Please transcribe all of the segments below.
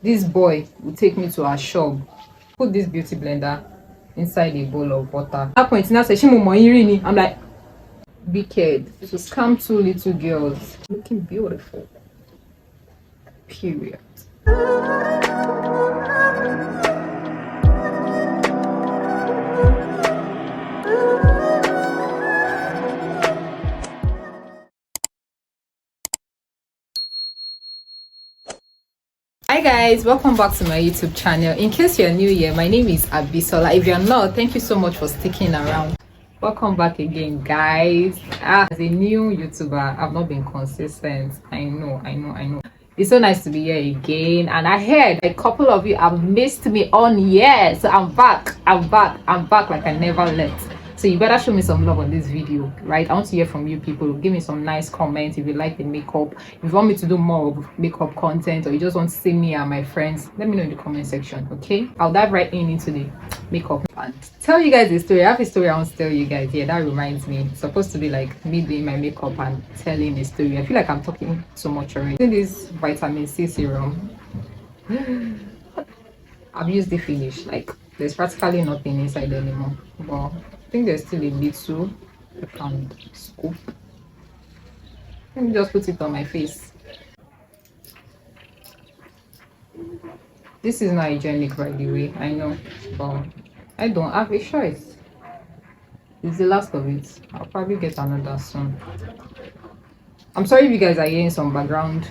this boy will take me to our shop, put this beauty blender inside a bowl of water. At that point, now say, I'm like, wicked. To scam two little girls looking beautiful. Period. Hi guys, welcome back to my YouTube channel. In case you're new here, my name is Abisola. If you're not, thank you so much for sticking around. Welcome back again, guys. As a new YouTuber, I've not been consistent. I know. It's so nice to be here again, and I heard a couple of you have missed me on here, so I'm back like I never left. So you better show me some love on this video, right? I want to hear from you people. Give me some nice comments if you like the makeup, if you want me to do more of makeup content, or you just want to see me and my friends. Let me know in the comment section, okay? I'll dive right into the makeup and tell you guys a story. I have a story I want to tell you guys. Yeah, that reminds me, it's supposed to be like me doing my makeup and telling a story. I feel like I'm talking so much already. This vitamin C serum, I've used the finish. Like, there's practically nothing inside anymore, but I think there's still a little you can scoop. Let me just put it on my face. This is not hygienic, by the way, I know, but I don't have a choice. It's the last of it. I'll probably get another soon. I'm sorry if you guys are hearing some background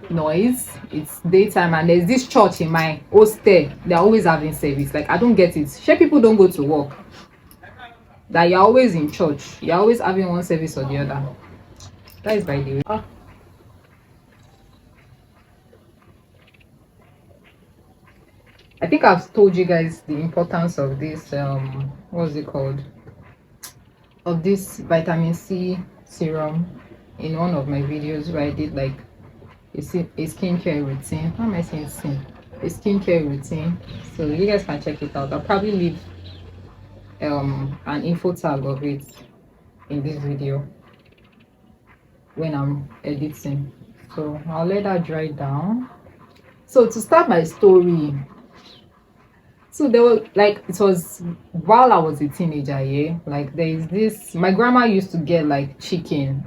noise. It's daytime and there's this church in my hostel. They're always having service. Like, I don't get it. Sure, people don't go to work, that you're always in church, you're always having one service or the other. That is by the way. I think I've told you guys the importance of this what's it called, of this vitamin C serum in one of my videos where I did like a skincare routine. How am I saying sin? A skincare routine. So you guys can check it out. I'll probably leave an info tag of it in this video when I'm editing. So I'll let that dry down. So to start my story, so there was like, it was while I was a teenager, yeah, like there is this, my grandma used to get like chicken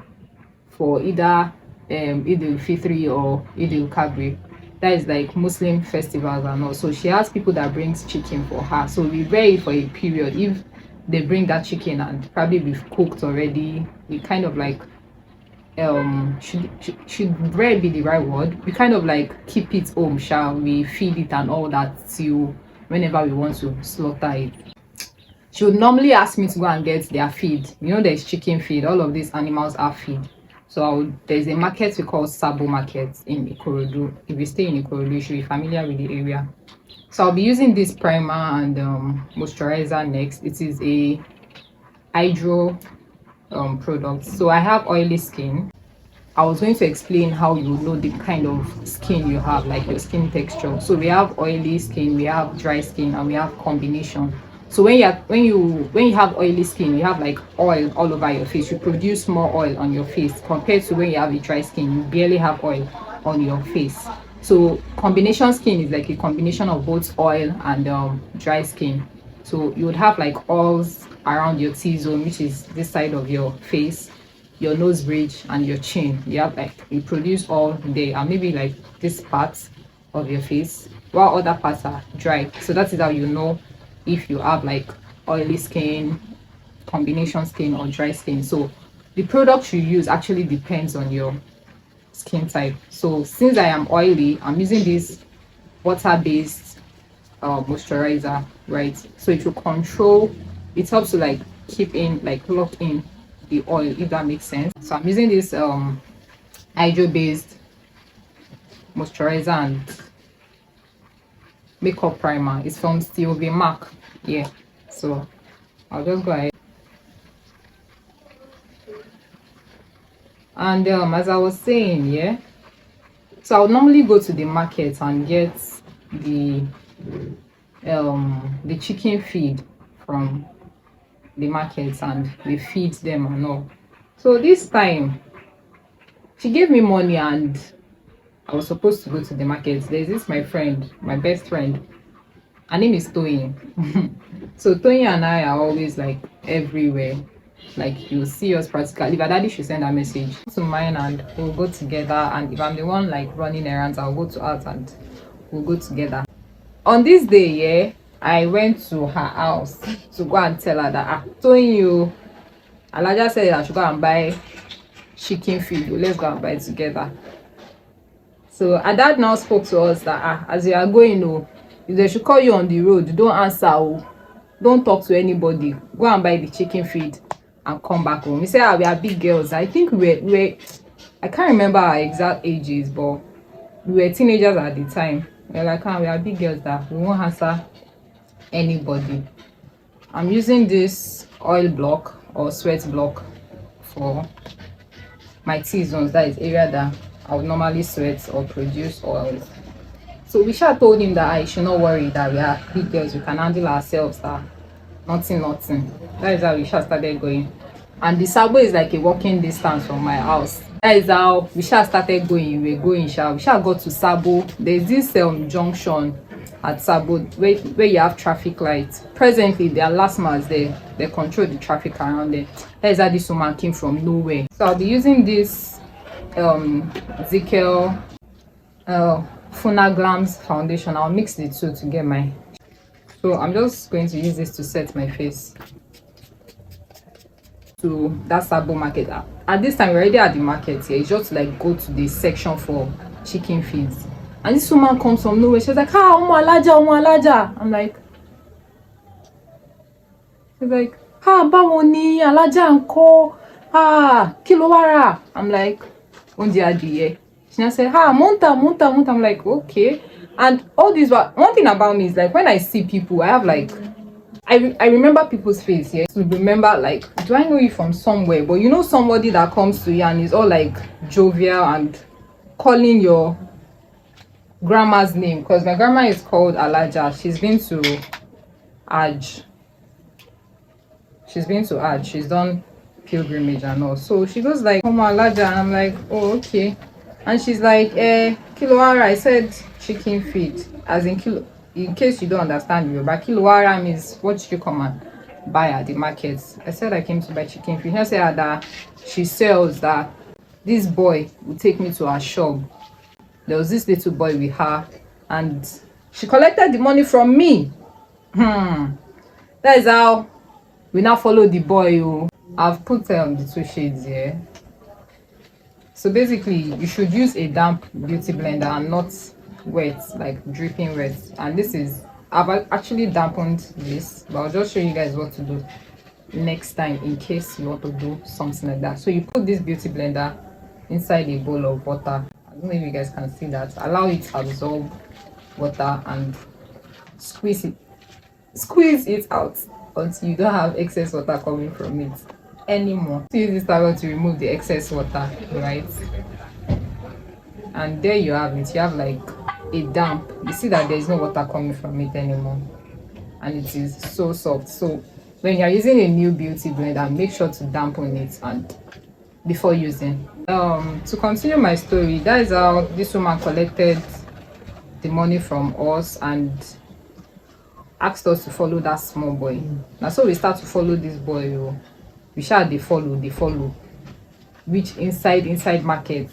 for either Eid al-Fitri or Eid al-Kabir. That is like Muslim festivals and all. So she has people that brings chicken for her. So we rear it for a period. If they bring that chicken and probably we've cooked already, we kind of like should rare be the right word, we kind of like keep it home, shall we feed it and all that till whenever we want to slaughter it. She would normally ask me to go and get their feed. You know, there's chicken feed, all of these animals are feed. So there's a market we call Sabo Market in Ikorodu. If you stay in Ikorodu, you should be familiar with the area. So I'll be using this primer and moisturizer next. It is a hydro product. So I have oily skin. I was going to explain how you know the kind of skin you have, like your skin texture. So we have oily skin, we have dry skin, and we have combination. So when you have oily skin, you have like oil all over your face. You produce more oil on your face compared to when you have a dry skin, you barely have oil on your face. So combination skin is like a combination of both oil and dry skin. So you would have like oils around your T-zone, which is this side of your face, your nose bridge, and your chin. You have like, you produce all there, and maybe like this part of your face, while other parts are dry. So that is how you know if you have like oily skin, combination skin, or dry skin. So the product you use actually depends on your skin type. So since I am oily, I'm using this water-based moisturizer, right? So it will control, it helps to like keep in, like lock in the oil, if that makes sense. So I'm using this hydro-based moisturizer and makeup primer. It's from Mac. Yeah, so I'll just go ahead and as I was saying, yeah, so I would normally go to the market and get the chicken feed from the markets, and we feed them and all. So this time she gave me money and I was supposed to go to the market. There's this my friend, my best friend. Her name is Toyin. So Toyin and I are always like everywhere. Like you'll see us practically. If her daddy should send a message to mine and we'll go together. And if I'm the one like running errands, I'll go to hers and we'll go together. On this day, yeah, I went to her house to go and tell her that Toyin you Alaja said I should go and buy chicken feed. Let's go and buy it together. So her dad now spoke to us that as you are going, if they should call you on the road, don't answer, don't talk to anybody. Go and buy the chicken feed and come back home. He said we are big girls. I think we I can't remember our exact ages, but we were teenagers at the time. We were like, we are big girls that we won't answer anybody. I'm using this oil block or sweat block for my T-zones. That is area that I would normally sweat or produce oil. So we told him that I should not worry, that we are big girls, we can handle ourselves, that nothing. That is how we started going. And the Sabo is like a walking distance from my house. That is how we started going. We were going, we got to Sabo. There's this junction at Sabo where you have traffic lights. Presently, there are LASMAs there. They control the traffic around there. That is how this woman came from nowhere. So I'll be using this Ezekiel Funaglams foundation. I'll mix the two to get my. So I'm just going to use this to set my face to that Sabo market. At this time, we're already at the market here. It's just like go to the section for chicken feeds. And this woman comes from nowhere. She's like, Omo Alaja. I'm like, she's like, báwo ni Alaja ńkọ́? Kí ló wá rà? I'm like, oúnjẹ adìyẹ. She now said, monta. I'm like, okay. And all this, one thing about me is like when I see people, I have like, I remember people's face, yeah. To remember, like, do I know you from somewhere? But you know somebody that comes to you and is all like jovial and calling your grandma's name, because my grandma is called Alaja. She's been to Aj. She's done pilgrimage and all. So she goes like, Omo Alaja, and I'm like, oh, okay. And she's like, kilowara. I said chicken feed, as in kilo. In case you don't understand Yoruba, kilowara means what you come and buy at the market. I said I came to buy chicken feed. She said that she sells that this boy would take me to her shop. There was this little boy with her, and she collected the money from me. That is how we now follow the boy. I've put the two shades here. So basically, you should use a damp beauty blender and not wet, like dripping wet. And this is, I've actually dampened this, but I'll just show you guys what to do next time in case you want to do something like that. So you put this beauty blender inside a bowl of water. I don't know if you guys can see that. Allow it to absorb water and squeeze it out until you don't have excess water coming from it anymore. So use this towel to remove the excess water, right? And there you have it. You have like a damp. You see that there is no water coming from it anymore, and it is so soft. So when you're using a new beauty blender, make sure to dampen it and before using. To continue my story, that is how this woman collected the money from us and asked us to follow that small boy. Now so we start to follow this boy. We they follow, reach inside market.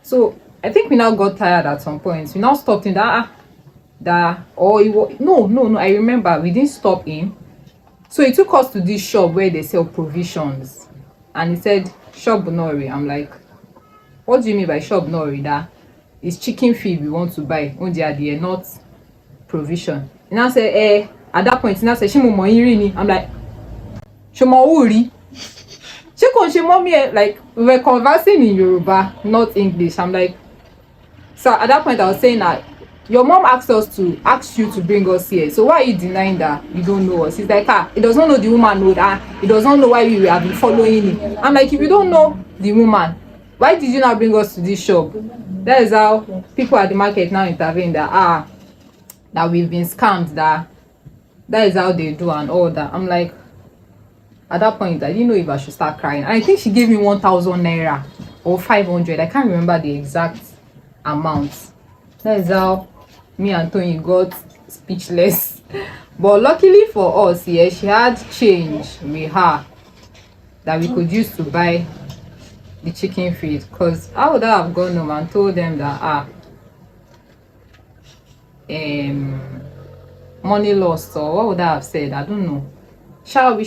So I think we now got tired at some point. We now stopped in no, I remember we didn't stop in. So he took us to this shop where they sell provisions, and he said shop Nori. I'm like, what do you mean by shop Nori? That it's chicken feed we want to buy. Not provision. And I said, at that point, and I said, I'm like, Shomauri. Like, we were conversing in Yoruba, not English. I'm like, so at that point I was saying that your mom asked you to bring us here. So why are you denying that you don't know us? He's like, he does not know the woman, he does not know why we have been following him. I'm like, if you don't know the woman, why did you not bring us to this shop? That is how people at the market now intervene that we've been scammed, that is how they do and all that. I'm like, at that point I didn't know if I should start crying. And I think she gave me 1,000 naira or 500. I can't remember the exact amount. That is how me and Tony got speechless. But luckily for us, yeah, she had change with her that we could use to buy the chicken feed. Because I would have gone home and told them that um money lost, or what would I have said? I don't know. Shall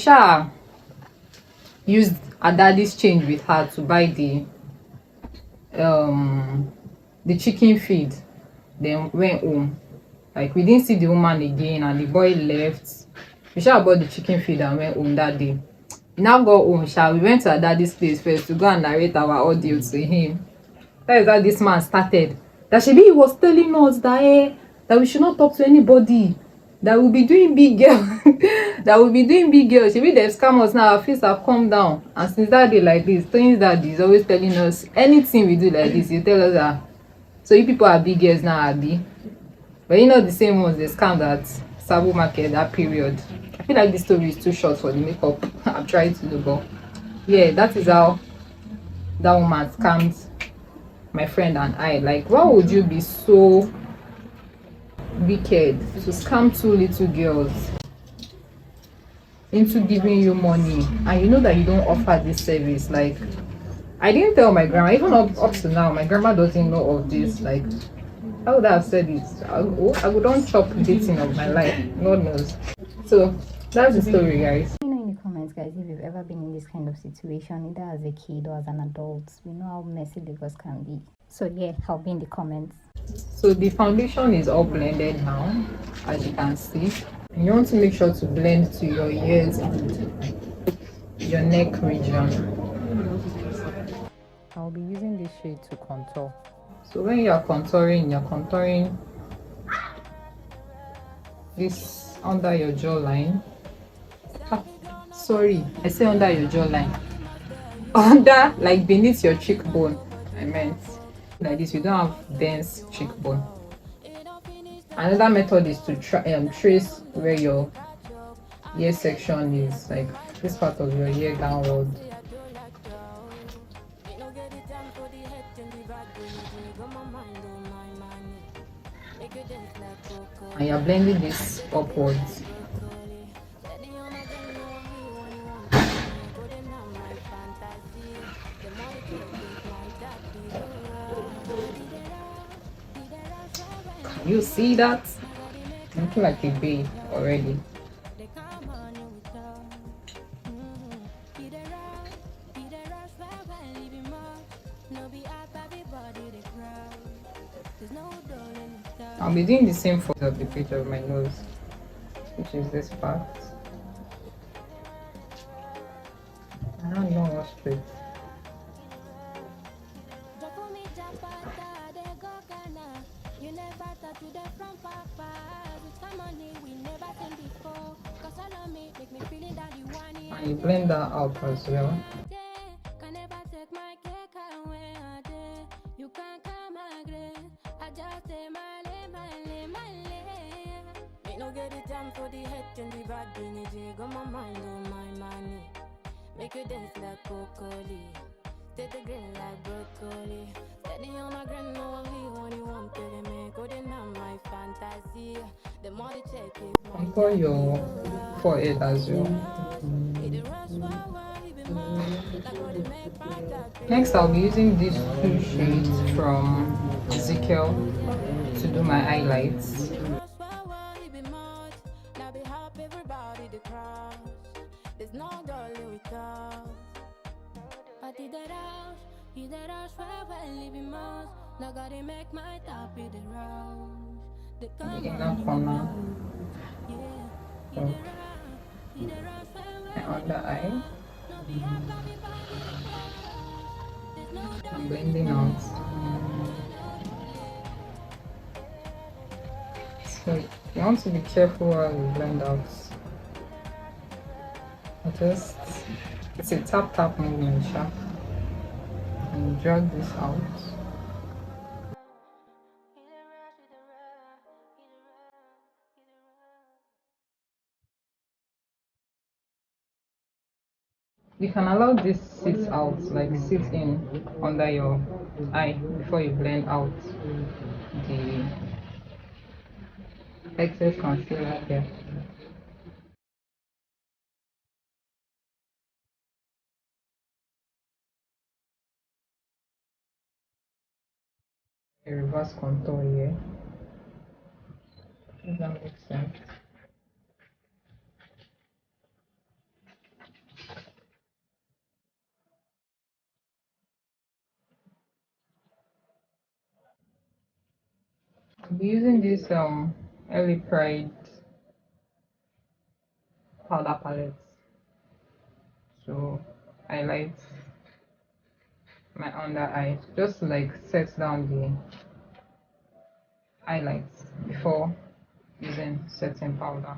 used her daddy's change with her to buy um the chicken feed, then went home. Like, we didn't see the woman again, and the boy left. We sha bought the chicken feed and went home that day. We now got home we went to her daddy's place first to go and narrate our audio to him. That is how this man started. That shebi he was telling us that that we should not talk to anybody, that we'll be doing big girl that we'll be doing big girl. Shebi dem scam us now, our face have come down. And since that day like this, Tony's daddy is always telling us anything we do like this, you tell us that so you people are big girls now, abi. But you know the same ones they scammed at Sabo Market that period. I feel like this story is too short for the makeup I'm trying to do, but yeah, that is how that woman scammed my friend and I. Like, why would you be so wicked to scam two little girls into giving you money, and you know that you don't offer this service? Like, I didn't tell my grandma, even up to now my grandma doesn't know of this. Like, I would have said it. I would not chop dating of my life. God knows. So that's the story, guys. Let me know in the comments, guys, if you've ever been in this kind of situation, either as a kid or as an adult. We know how messy the girls can be. So yeah, I'll be in the comments. So the foundation is all blended now, as you can see. And you want to make sure to blend to your ears and your neck region. I'll be using this shade to contour. So when you're contouring this under your jawline. Sorry, I say under your jawline. Under, like beneath your cheekbone. I meant like this. You don't have dense cheekbone. Another method is to trace where your ear section is, like this part of your ear downward. And you're blending this upwards. Can you see that? I'm looking like a Byee already. I'll be doing the same for the bridge of my nose, which is this part. I don't know what's straight. And you blend that out as well. Make you dance like broccoli, take the green like broccoli. Steady on my grind, no only you want to make good in my fantasy. The more the check it. Contour your forehead as well. Next, I'll be using these two shades from Ezekiel to do my highlights. Enough for now. So, and on the eye, I'm blending out. So you want to be careful while you blend out. It's a tap movement, and drag this out. You can allow this sit out, like sit in under your eye before you blend out the excess concealer here. A reverse contour here. Does that make sense? I'll be using this Early Pride powder palette to highlight my under eye, just to like set down the highlights before using setting powder.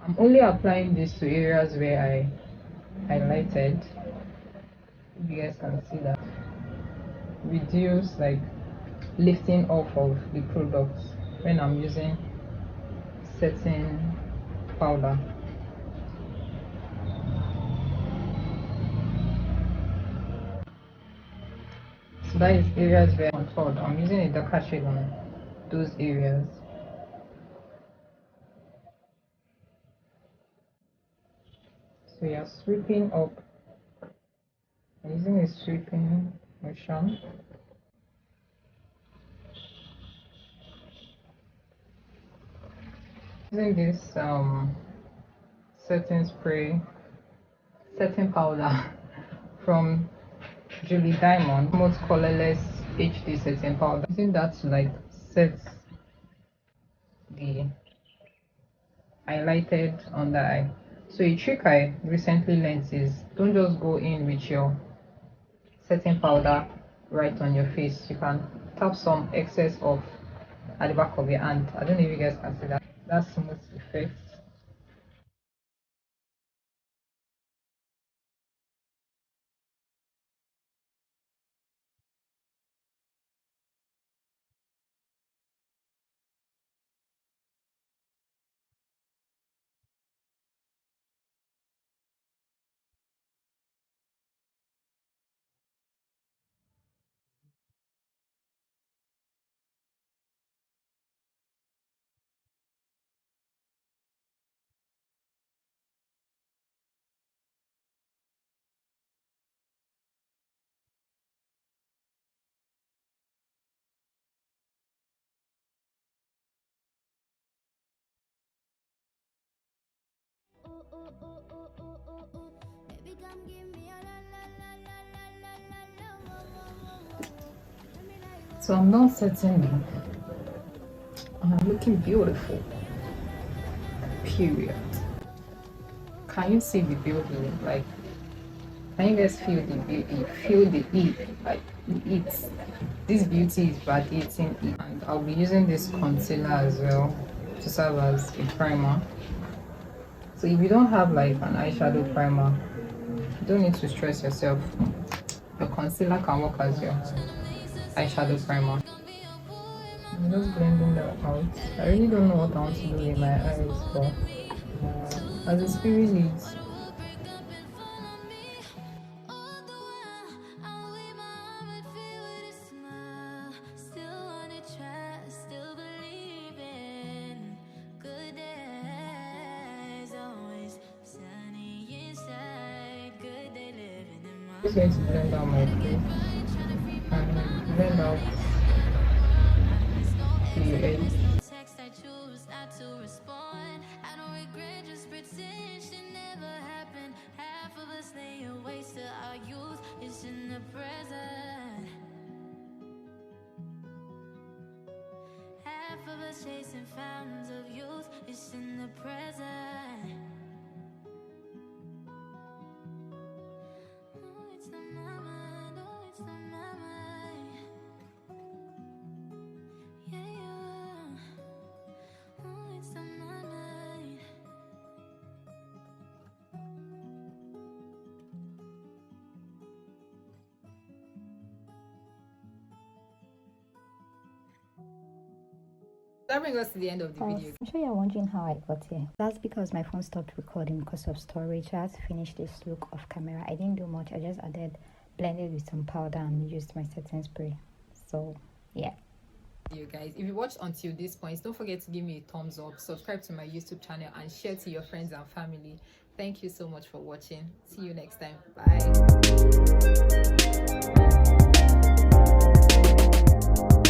I'm only applying this to areas where I highlighted. You guys can see that. Reduce like lifting off of the product when I'm using setting powder. So that is areas where I'm contoured. I'm using a darker shade on those areas. So you're sweeping up. I'm using a sweeping motion. Using this setting spray, setting powder from Julie Diamond, most colorless HD setting powder. Using that to like set the highlighted under eye. So a trick I recently learned is don't just go in with your setting powder right on your face. You can tap some excess off at the back of your hand. I don't know if you guys can see that. That smooth effect. So I'm not setting it. I'm looking beautiful. Period. Can you see the beauty? Like, can you guys feel the beauty? Feel the heat. Like, the heat. This beauty is radiating heat. And I'll be using this concealer as well to serve as a primer. So if you don't have like an eyeshadow primer, you don't need to stress yourself. The concealer can work as your eyeshadow primer. I'm just blending that out. I really don't know what I want to do with my eyes, but as the spirit leads. I'm just going to blend out my face and blend out the edge. Chasing fountains of youth, it's in the present. Oh, it's on my mind, oh, it's on my mind. Yeah, yeah. Oh, it's on my mind. That brings us to the end of the video. I'm sure you're wondering how I got here. That's because my phone stopped recording because of storage. I had to finish this look off camera. I didn't do much. I just blended with some powder and used my setting spray. So yeah. You guys, if you watched until this point, don't forget to give me a thumbs up, subscribe to my YouTube channel, and share to your friends and family. Thank you so much for watching. See you next time. Bye.